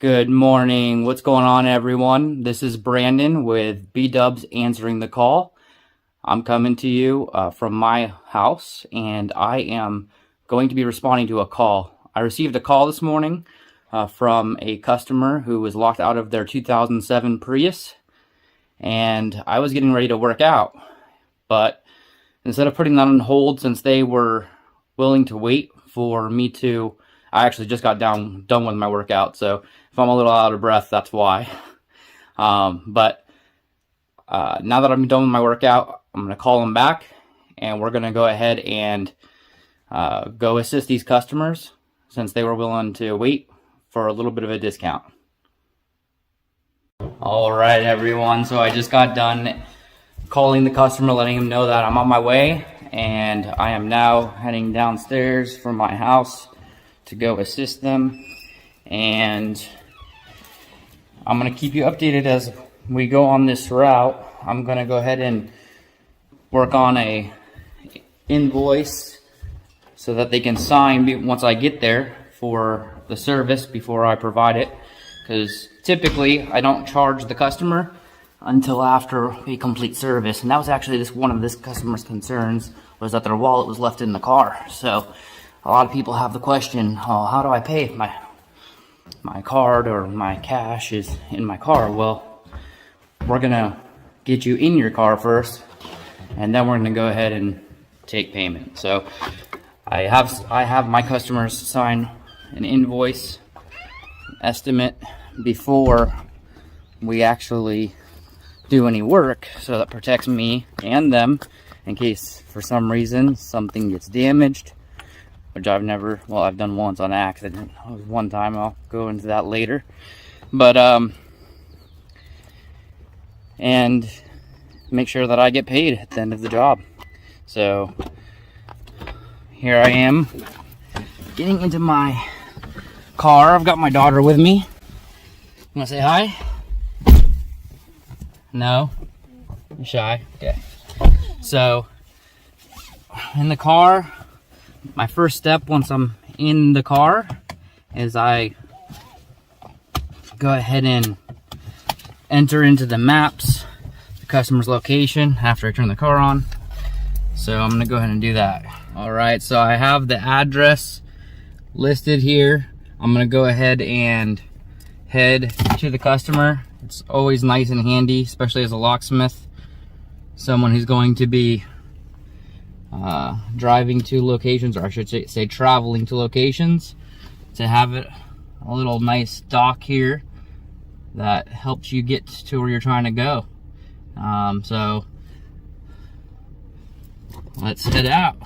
Good morning. What's going on, everyone? This is Brandon with B-Dubs Answering the Call. I'm coming to you from my house, and I am going to be responding to a call. I received a call this morning from a customer who was locked out of their 2007 Prius, and I was getting ready to work out. But instead of putting that on hold, since they were willing to wait for me to, I actually just got done with my workout, so if I'm a little out of breath, that's why. But now that I'm done with my workout, I'm going to call them back, and we're going to go ahead and go assist these customers since they were willing to wait for a little bit of a discount. All right, everyone. So I just got done calling the customer, letting him know that I'm on my way, and I am now heading downstairs from my house to go assist them. And I'm going to keep you updated as we go on this route. I'm going to go ahead and work on a invoice so that they can sign once I get there for the service before I provide it, because typically I don't charge the customer until after we complete service. And that was actually one of this customer's concerns, was that their wallet was left in the car. So a lot of people have the question, oh, how do I pay if my card or my cash is in my car? Well, we're gonna get you in your car first, and then we're gonna go ahead and take payment. So I have my customers sign an invoice estimate before we actually do any work, so that protects me and them in case for some reason something gets damaged, which I've done once on accident. It was one time, I'll go into that later. But and make sure that I get paid at the end of the job. So here I am getting into my car. I've got my daughter with me. You wanna say hi? No? You're shy? Okay. So in the car, my first step once I'm in the car is I go ahead and enter into the maps the customer's location after I turn the car on. So I'm gonna go ahead and do that. All right, so I have the address listed here. I'm gonna go ahead and head to the customer. It's always nice and handy, especially as a locksmith, someone who's going to be driving to locations, or I should say traveling to locations, to have a little nice dock here that helps you get to where you're trying to go. So let's head out.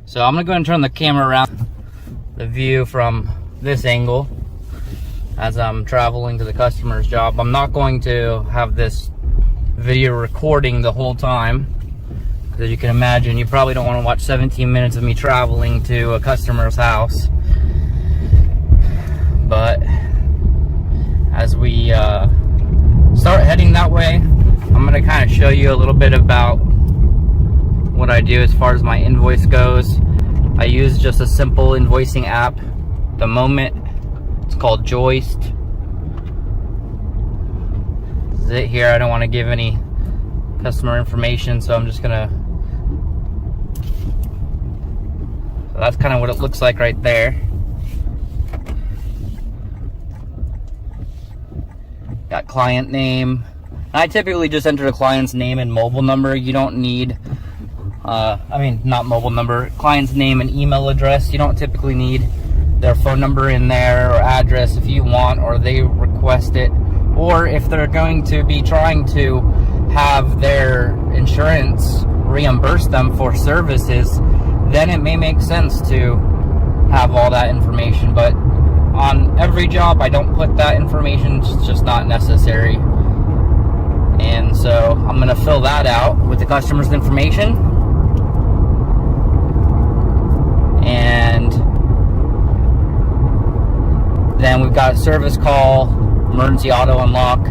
So I'm gonna go ahead and turn the camera around, the view from this angle as I'm traveling to the customer's job. I'm not going to have this video recording the whole time, because as you can imagine, you probably don't want to watch 17 minutes of me traveling to a customer's house. But as we start heading that way, I'm going to kind of show you a little bit about what I do as far as my invoice goes. I use just a simple invoicing app at the moment. It's called Joist. This is it here. I don't want to give any customer information, so I'm just gonna, so that's kind of what it looks like right there. Got client name. I typically just enter the client's name and mobile number. You don't need not mobile number, client's name and email address. You don't typically need their phone number in there or address if you want, or they request it, or if they're going to be trying to have their insurance reimburse them for services, then it may make sense to have all that information. But on every job, I don't put that information. It's just not necessary. And so I'm going to fill that out with the customer's information. And then we've got service call, emergency auto unlock.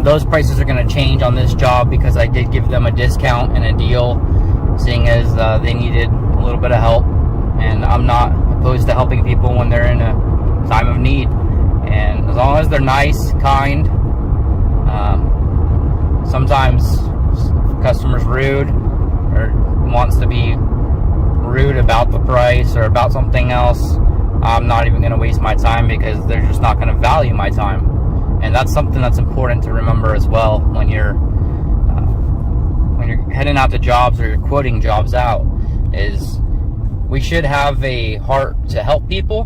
Those prices are going to change on this job because I did give them a discount and a deal, seeing as they needed a little bit of help, and I'm not opposed to helping people when they're in a time of need. And as long as they're nice, kind, sometimes customers rude or wants to be rude about the price or about something else, I'm not even going to waste my time, because they're just not going to value my time. And that's something that's important to remember as well when you're heading out to jobs or you're quoting jobs out, is we should have a heart to help people,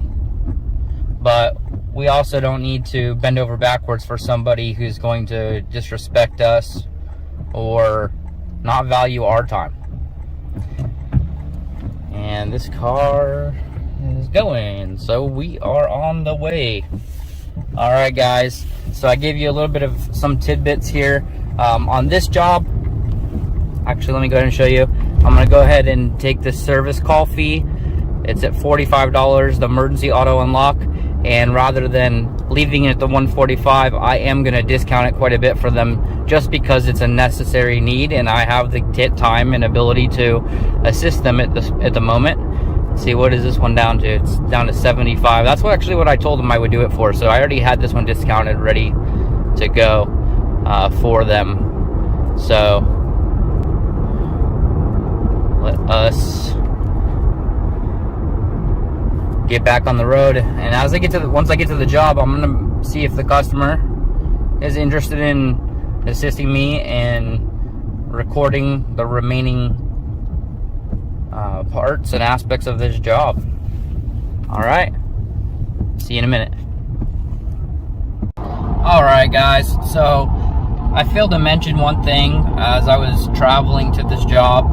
but we also don't need to bend over backwards for somebody who's going to disrespect us or not value our time. And this car is going, so we are on the way. All right, guys, so I gave you a little bit of some tidbits here on this job. Actually, let me go ahead and show you. I'm going to go ahead and take the service call fee. It's at $45, the emergency auto unlock, and rather than leaving it at the $145, I am going to discount it quite a bit for them, just because it's a necessary need and I have the time and ability to assist them at the moment. Let's see, what is this one down to? It's down to 75. That's actually what I told them I would do it for, so I already had this one discounted, ready to go for them. So let us get back on the road, and as I get to once I get to the job, I'm gonna see if the customer is interested in assisting me in recording the remaining parts and aspects of this job. All right, see you in a minute. All right, guys, so I failed to mention one thing as I was traveling to this job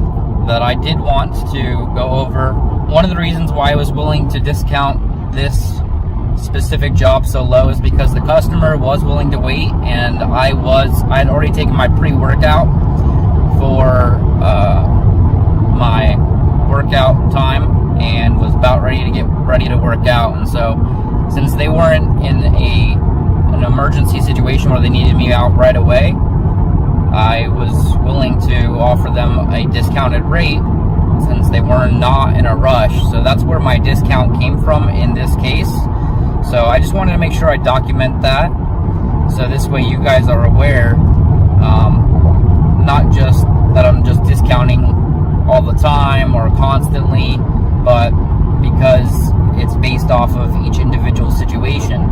that I did want to go over. One of the reasons why I was willing to discount this specific job so low is because the customer was willing to wait, and I had already taken my pre-workout for my workout time and was about ready to get ready to work out. And so since they weren't in an emergency situation where they needed me out right away, I was willing to offer them a discounted rate since they were not in a rush. So that's where my discount came from in this case. So I just wanted to make sure I document that, so this way you guys are aware, not just that I'm just discounting all the time or constantly, but because it's based off of each individual situation.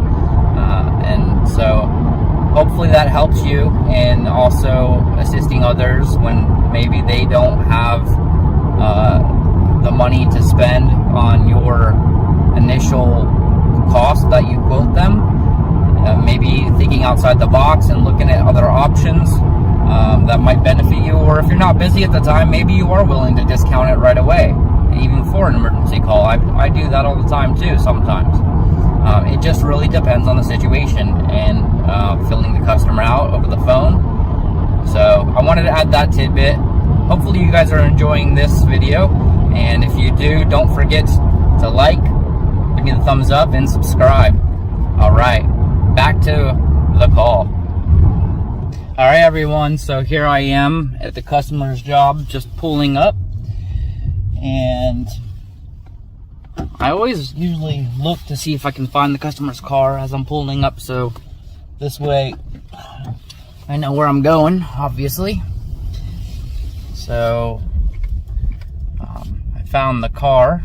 And so hopefully that helps you in also assisting others when maybe they don't have the money to spend on your initial cost that you quote them. Maybe thinking outside the box and looking at other options that might benefit you, or if you're not busy at the time, maybe you are willing to discount it right away, even for an emergency call. I do that all the time too sometimes. It just really depends on the situation and filling the customer out over the phone. So I wanted to add that tidbit. Hopefully you guys are enjoying this video, and if you do, don't forget to like, give me the thumbs up, and subscribe. All right, back to the call. All right, everyone, so here I am at the customer's job, just pulling up, and I always usually look to see if I can find the customer's car as I'm pulling up, so this way I know where I'm going, obviously. So I found the car.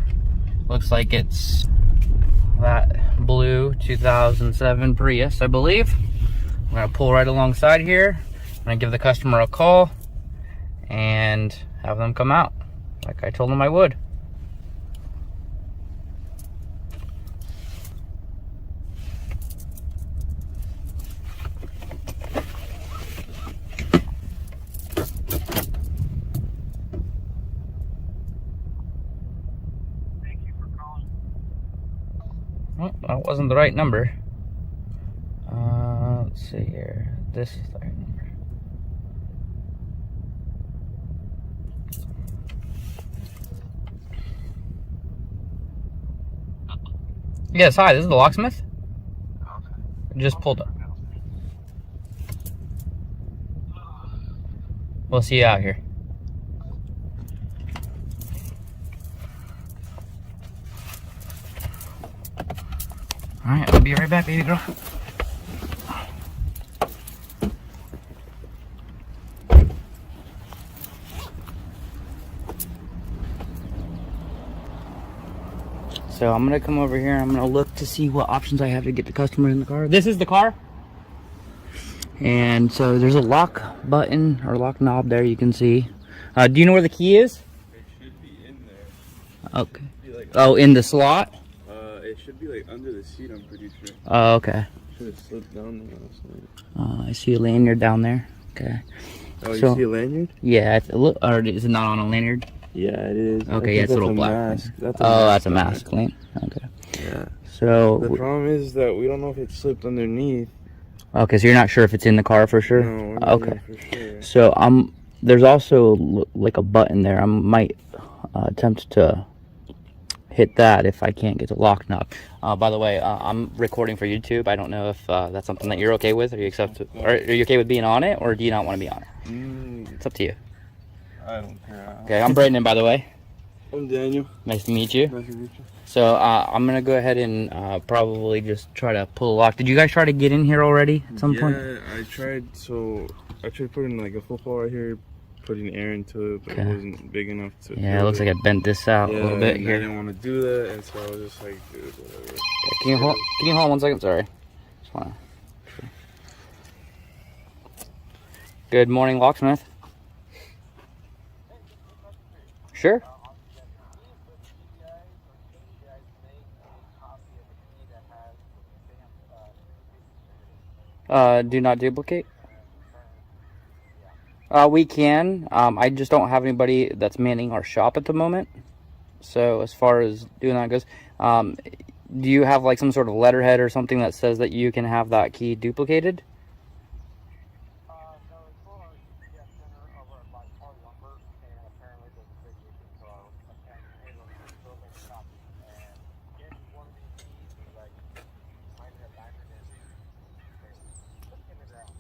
Looks like it's that blue 2007 Prius, I believe. I'm gonna pull right alongside here. I'm gonna give the customer a call and have them come out like I told them I would. Oh, that wasn't the right number. Let's see here. This is the right number. Yes, hi, this is the locksmith. I just pulled up. We'll see you out here. All right, I'll be right back, baby girl. So I'm gonna come over here. I'm gonna look to see what options I have to get the customer in the car. This is the car. And so there's a lock button or lock knob there, you can see. Do you know where the key is? It should be in there. Okay. Oh, in the slot? It should be like under the seat, I'm pretty sure. Oh, okay. Should have slipped down there last night. I see a lanyard down there. Okay. Oh, you So- see a lanyard? Yeah, or is it not on a lanyard? Yeah, it is. Okay, yeah, it's a little black. Mask. That's a mask lane. Okay. Yeah. So, The problem is that we don't know if it slipped underneath. okay, so you're not sure if it's in the car for sure? No, we're not Okay. for sure. So there's also like a button there. I might attempt to hit that if I can't get the lock knob. By the way, I'm recording for YouTube. I don't know if that's something that you're okay with. Are you okay with being on it, or do you not want to be on it? It's up to you. I don't care. Okay, I'm Brandon, by the way. I'm Daniel. Nice to meet you. Nice to meet you. So I'm gonna go ahead and probably just try to pull a lock. Did you guys try to get in here already at some point? Yeah, I tried putting like a football right here, putting air into it, but Okay. it wasn't big enough to. Yeah, it looks like I bent this out a little bit and I here. didn't want to do that, and so I was just like, dude, whatever. Okay, can you hold on 1 second? Sorry. Just wanna... Good morning, Locksmith. Sure. Do not duplicate. We can. I just don't have anybody that's manning our shop at the moment. So as far as doing that goes, do you have like some sort of letterhead or something that says that you can have that key duplicated?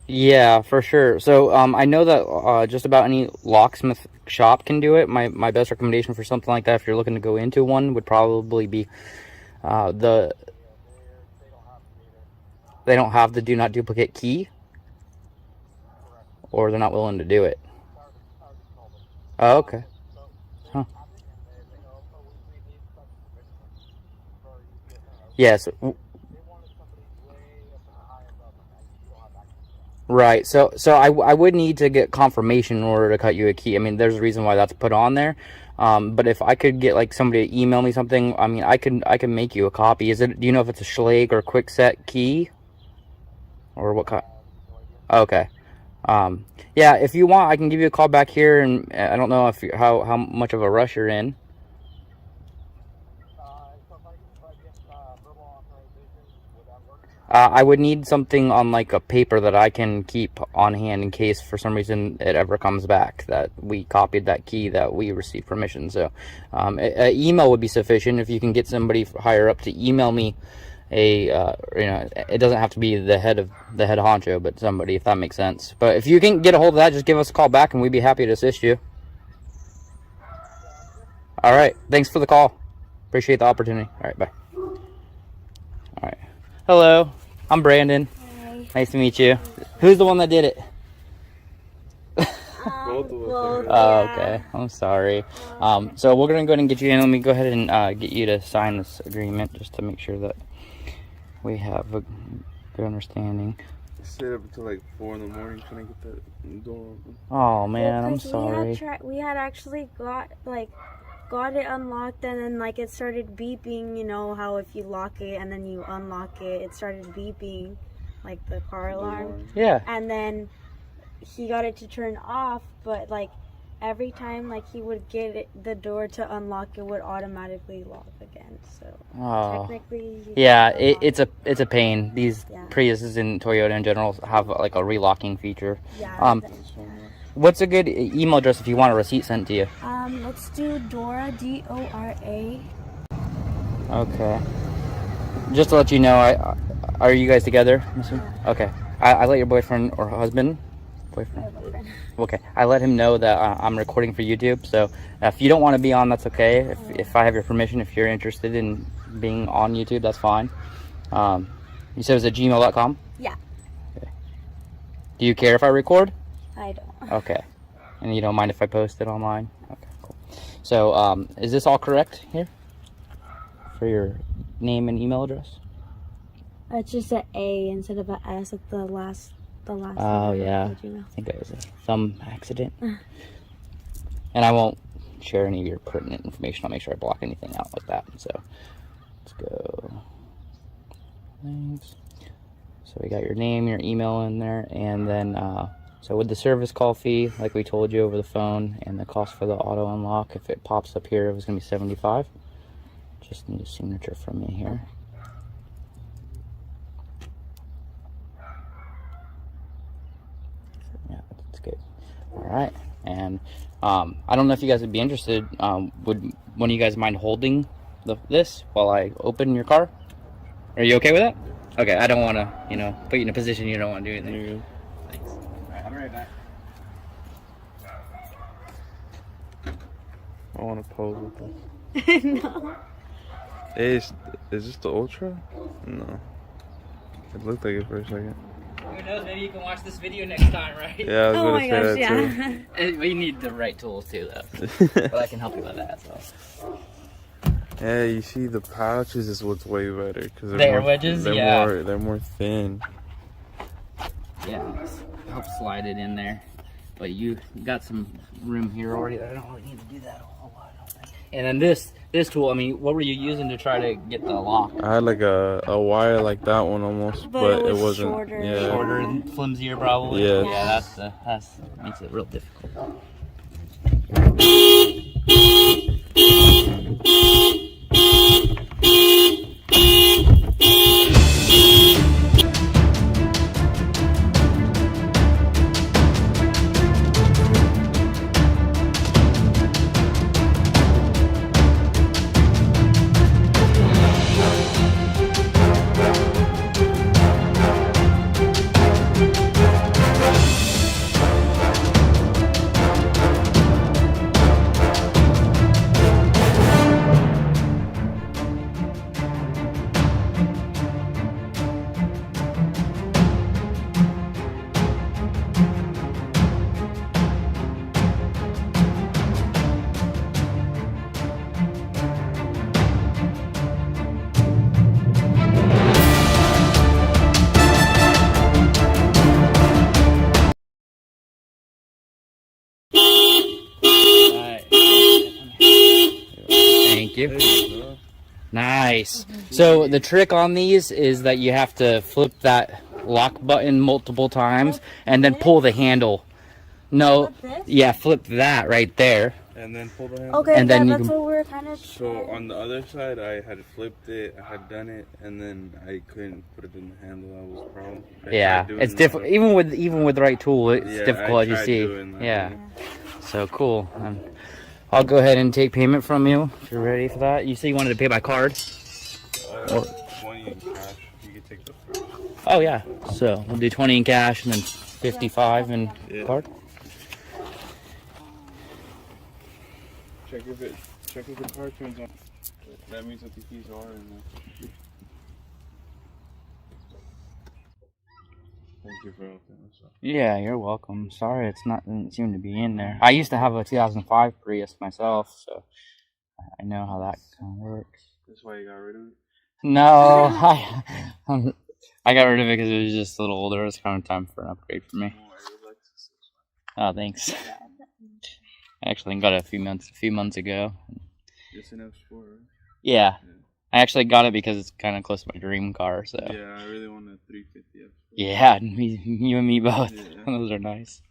Yeah, for sure. So I know that just about any locksmith shop can do it. My best recommendation for something like that, if you're looking to go into one, would probably be they don't have the do not duplicate key, or they're not willing to do it. Oh, okay. Huh. Yes. Right. So I would need to get confirmation in order to cut you a key. I mean, there's a reason why that's put on there. But if I could get like somebody to email me something, I mean, I can make you a copy. Do you know if it's a Schlage or Quickset key, or what kind? Okay. Yeah, if you want, I can give you a call back here, and I don't know if how much of a rush you're in. I would need something on like a paper that I can keep on hand in case for some reason it ever comes back that we copied that key, that we received permission. So an email would be sufficient. If you can get somebody higher up to email me it doesn't have to be the head honcho, but somebody, if that makes sense. But if you can get a hold of that, just give us a call back and we'd be happy to assist you. All right, thanks for the call. Appreciate the opportunity. All right, bye. All right. Hello, I'm Brandon. Hi. Nice to meet you. Who's the one that did it? Both of us. Oh, okay. I'm sorry. So we're gonna go ahead and get you in. Let me go ahead and get you to sign this agreement just to make sure that we have a good understanding. Stayed up until like 4 in the morning trying to get that door open. Oh man, I'm Because sorry. We had actually got it unlocked, and then like it started beeping. You know how if you lock it and then you unlock it, it started beeping, like the car alarm. Yeah. And then he got it to turn off, but like every time like he would get the door to unlock, it would automatically lock again. So technically, Yeah, it's a pain. These Yeah. Priuses and Toyota in general have like a relocking feature. Yeah. What's a good email address if you want a receipt sent to you? Let's do Dora, Dora. Okay. Just to let you know, are you guys together? Okay. I let your boyfriend or husband, okay. I let him know that I'm recording for YouTube. So if you don't want to be on, that's okay. If I have your permission, if you're interested in being on YouTube, that's fine. You said it was at gmail.com? Yeah. Okay. Do you care if I record? I don't. Okay. And you don't mind if I post it online? Okay, cool. So, is this all correct here? For your name and email address? It's just an A instead of an S at the last. Oh, yeah. I think it was a thumb accident. And I won't share any of your pertinent information. I'll make sure I block anything out like that. So, let's go. Thanks. So we got your name, your email in there, and then so with the service call fee, like we told you over the phone, and the cost for the auto unlock, if it pops up here, it was gonna be $75. Just need a signature from me here. Yeah, that's good. All right, and I don't know if you guys would be interested. Would one of you guys mind holding this while I open your car? Are you okay with that? Okay, I don't want to, put you in a position you don't want to do anything. Thanks. All right, I'll be right back. I want to pose with this. No. Hey, is this the Ultra? No. It looked like it for a second. Who knows, maybe you can watch this video next time, right? Yeah, I was Oh gonna my say gosh, that yeah. too. And we need the right tools too, though. But I can help you with that, so. Yeah, you see the pouches is what's way better because The air wedges? Yeah. They're more thin. Yeah, help slide it in there. But you got some room here already. I don't really need to do that a whole lot, I don't think. And then this tool, I mean, what were you using to try to get the lock? I had like a wire like that one almost, but it wasn't. shorter. Yeah. Shorter and flimsier, probably. Yes. Yeah, that's makes it real difficult. Thank you. Nice. So the trick on these is that you have to flip that lock button multiple times and then pull the handle. No, Flip this? yeah, flip that right there. And then pull the handle. Okay, And then you that's can- what we're kind of. So on the other side, I had flipped it, I had done it, and then I couldn't put it in the handle. That was the problem. I Yeah, tried doing it's that. difficult. Even with the right tool, it's Yeah, difficult I as you tried see. doing that, Yeah. yeah. So cool. I'll go ahead and take payment from you if you're ready for that. You said you wanted to pay by card. 20 in cash. You can take the first. Oh yeah. So we'll do 20 in cash and then 55 in Yeah. card. Check if the car turns on. That means that the keys are in there. Thank you for opening this up. Yeah, you're welcome. Sorry, doesn't seem to be in there. I used to have a 2005 Prius myself, so I know how that kind of works. That's why you got rid of it? No, I got rid of it because it was just a little older. It was kind of time for an upgrade for me. Oh, thanks. I actually got it a few months ago. It's an F-Sport, right? Yeah, I actually got it because it's kind of close to my dream car. So Yeah, I really want a 350 F-Sport. yeah, you and me both. Yeah. Those are nice.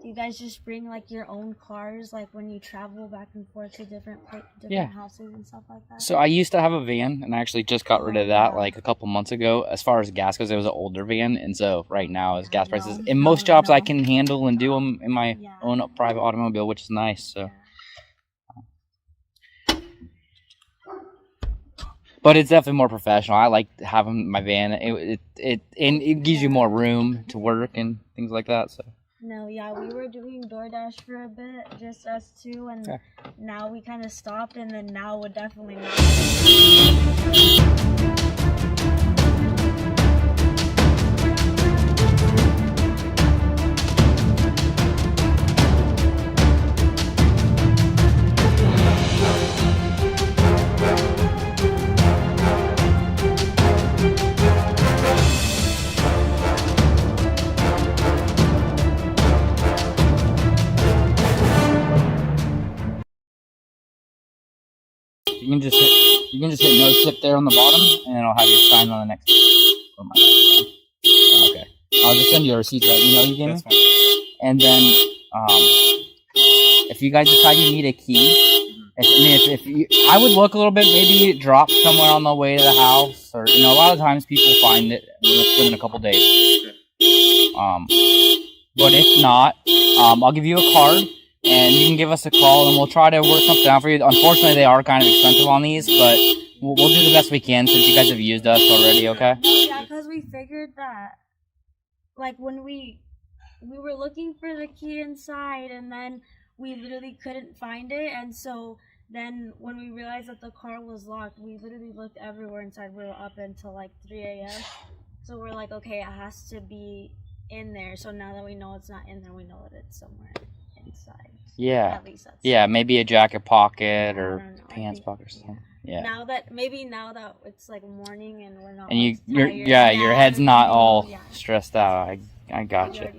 Do you guys just bring like your own cars, like when you travel back and forth to different Yeah. houses and stuff like that? So I used to have a van, and I actually just got rid of that like a couple months ago. As far as gas goes, it was an older van, and so right now, as gas prices, in most jobs, I can handle and do them in my own private automobile, which is nice. So, but it's definitely more professional. I like having my van. It gives you more room to work and things like that. So No, yeah, we were doing DoorDash for a bit, just us two, and okay. now we kind of stopped, and then now we're definitely not. You can just hit no tip there on the bottom, and then I'll have your sign on the next. Oh my God. Okay, I'll just send you a receipt that you gave me. And then if you guys decide you need a key, if you, I would look a little bit, maybe it drops somewhere on the way to the house, or a lot of times people find it within a couple days. But if not, I'll give you a card. And you can give us a call, and we'll try to work something out for you. Unfortunately, they are kind of expensive on these, but we'll do the best we can since you guys have used us already, okay? Yeah, because we figured that, like, when we were looking for the key inside, and then we literally couldn't find it, and so then when we realized that the car was locked, we literally looked everywhere inside. We were up until, like, 3 a.m., so we're like, okay, it has to be in there. So now that we know it's not in there, we know that it's somewhere inside. Yeah. At least that's Maybe a jacket pocket or pants pocket or something. Yeah. Now that it's like morning and we're not. And tired, your head's not all stressed out. I gotcha.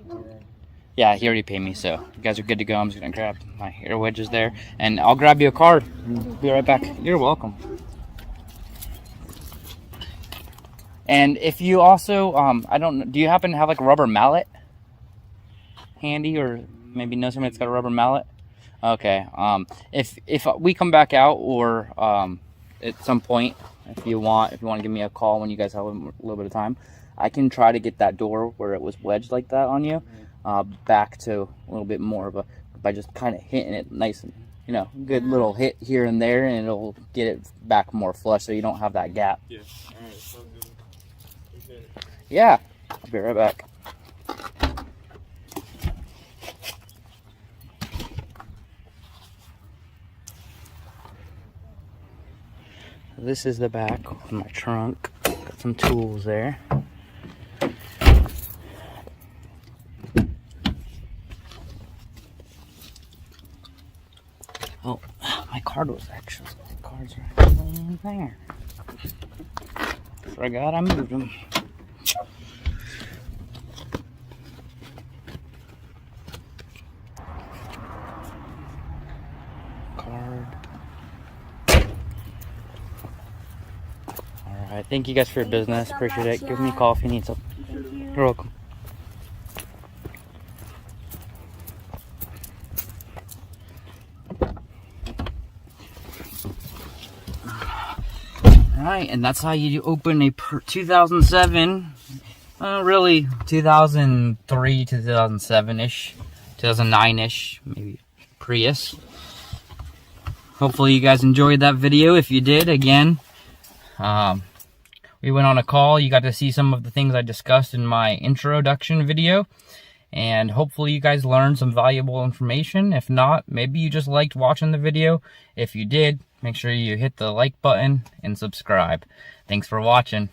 Yeah, he already paid me, so you guys are good to go. I'm just gonna grab my ear wedges there, and I'll grab you a card. Be right back. You're welcome. And if you also, do you happen to have like a rubber mallet handy, or maybe know somebody that's got a rubber mallet? Okay. If we come back out, or at some point, if you want to give me a call when you guys have a little bit of time, I can try to get that door where it was wedged like that on you, back to a little bit more of a, by just kind of hitting it nice and, good little hit here and there, and it'll get it back more flush so you don't have that gap. Yeah. All right. Sounds good. Appreciate it. Yeah. I'll be right back. This is the back of my trunk. Got some tools there. Oh, my cards are actually in there. Forgot I moved them. Card. Alright, thank you guys for your business. Appreciate it. Give me a call if you need something. You're welcome. Alright, and that's how you open a 2007, really 2003, 2007-ish, 2009-ish, maybe Prius. Hopefully you guys enjoyed that video. If you did, again, we went on a call. You got to see some of the things I discussed in my introduction video. And hopefully you guys learned some valuable information. If not, maybe you just liked watching the video. If you did, make sure you hit the like button and subscribe. Thanks for watching.